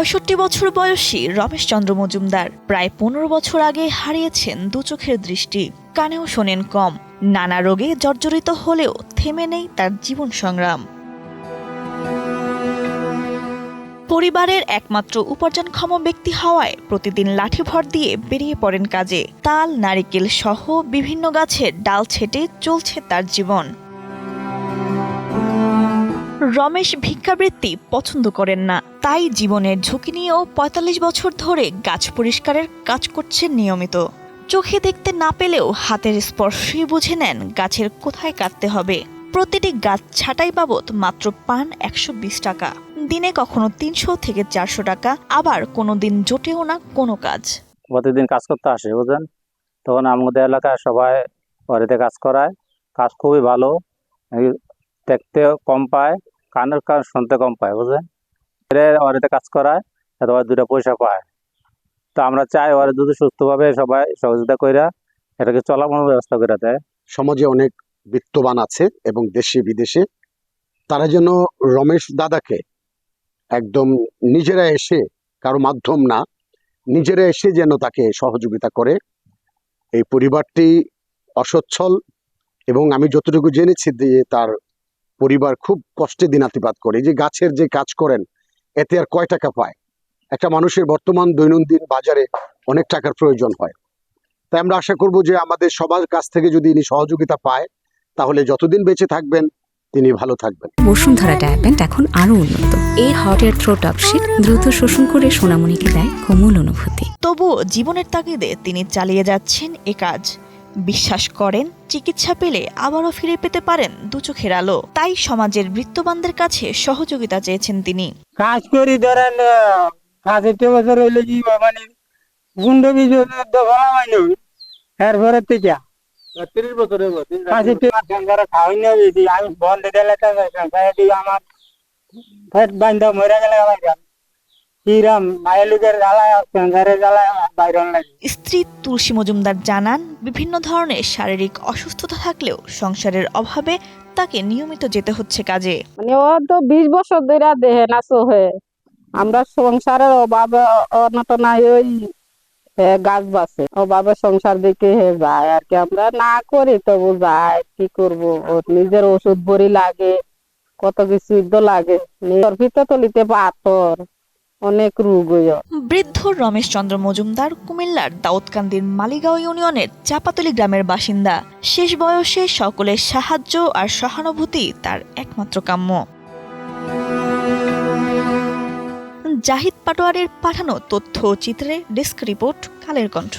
৬৫ বছর বয়সী রমেশচন্দ্র মজুমদার প্রায় ১৫ বছর আগে হারিয়েছেন দুচোখের দৃষ্টি। কানেও শোনেন কম। নানা রোগে জর্জরিত হলেও থেমে নেই তার জীবন সংগ্রাম। পরিবারের একমাত্র উপার্জনক্ষম ব্যক্তি হওয়ায় প্রতিদিন লাঠিভর দিয়ে বেরিয়ে পড়েন কাজে। তাল, নারিকেল সহ বিভিন্ন গাছের ডাল ছেঁটে চলছে তার জীবন। রমেশ ভিক্ষাবৃত্তি পছন্দ করেন না, তাই জীবনের ঝুঁকি নিয়েও ৪৫ বছর ধরে গাছ পরিষ্কারের কাজ করছেন নিয়মিত। চোখে দেখতে না পেলেও হাতের স্পর্শেই বুঝে নেন গাছের কোথায় কাটতে হবে। প্রতিটি গাছ ছাঁটাই বাবদ মাত্র পান ১২০ টাকা। দিনে কখনো ৩০০ থেকে ৪০০ টাকা, আবার কোনো দিন জোটেও না কোনো কাজ। প্রতিদিন কাজ করতে আসে, বুঝলেন, তখন আমাদের এলাকায় সবাই বাড়িতে কাজ করায়। কাজ খুবই ভালো, দেখতে কম পায়, কানের কাজ শুনতে কম পায়, বুঝলেন। বাড়িতে কাজ করায় তাতে দুটা পয়সা পায়। তো আমরা চাই ওরা যদি সুস্থভাবে সবাই সহযোগিতা কইরা এটাকে চলানোর ব্যবস্থা করে দেয়। সমাজে অনেক বিত্তবান আছে এবং দেশে বিদেশে, তারা যেন রমেশ দাদাকে একদম নিজেরা এসে, কারো মাধ্যম না, নিজেরা এসে যেন তাকে সহযোগিতা করে। এই পরিবারটি অসচ্ছল এবং আমি যতটুকু জেনেছি যে তার পরিবার খুব কষ্টে দিনাতিপাত করে। যে গাছের যে কাজ করেন এতে আর কয় টাকা পায়? একটা মানুষের বর্তমান দৈনন্দিন বাজারে অনেক টাকার প্রয়োজন হয়। তাই আমরা আশা করব যে আমাদের সবার কাছ থেকে যদি ইনি সহযোগিতা পায় তাহলে যতদিন বেঁচে থাকবেন তিনি ভালো থাকবেন। বসুন্ধরা ডায়াপেন্ট এখন আরো উন্নত। এই হট এয়ার থ্রো টপশিট দ্রুত শোষণ করে সোনামণিকে দেয় কোমল অনুভূতি। তবুও জীবনের তাগিদে তিনি চালিয়ে যাচ্ছেন এ কাজ। বিশ্বাস করেন চিকিৎসা পেলে আবারও ফিরে পেতে পারেন দুচোখের আলো। তাই সমাজের বৃত্তবানদের কাছে সহযোগিতা চেয়েছেন তিনি। কাজ করি ধরেন 65 বছর হইলে কি মানে গুন্ড বীজ দফলা মানে এরপরে থেকে ৩০ বছরের খাওয়াই না বেশি। আমি বন্ধ দিলে আমার ফেট বান্ধা মরে গেলে স্ত্রী তুলসী মজুমদার জানান, বিভিন্ন ধরনের শারীরিক অসুস্থতা থাকলেও সংসারের অভাবে তাকে নিয়মিত যেতে হচ্ছে কাজে। মানে ও তো 20 বছর ধরে দেহে নাচো হয়ে আমরা সংসারের অভাবে অনটনায় ওই গাছ বাসে অভাবে সংসার দিকে যায় আর কি। আমরা না করি তবু যায়, কি করবো, নিজের ওষুধ বড়ি লাগে, কত কিছু লাগে, নিজের ভিতর তলিতে পাথর, অনেক রোগ। বৃদ্ধ রমেশচন্দ্র মজুমদার কুমিল্লার দাউদকান্দির মালিগাঁও ইউনিয়নের চাপাতলী গ্রামের বাসিন্দা। শেষ বয়সে সকলের সাহায্য আর সহানুভূতি তার একমাত্র কাম্য। জাহিদ পাটোয়ারির পাঠানো তথ্য চিত্রে ডেস্ক রিপোর্ট, কালের কণ্ঠ।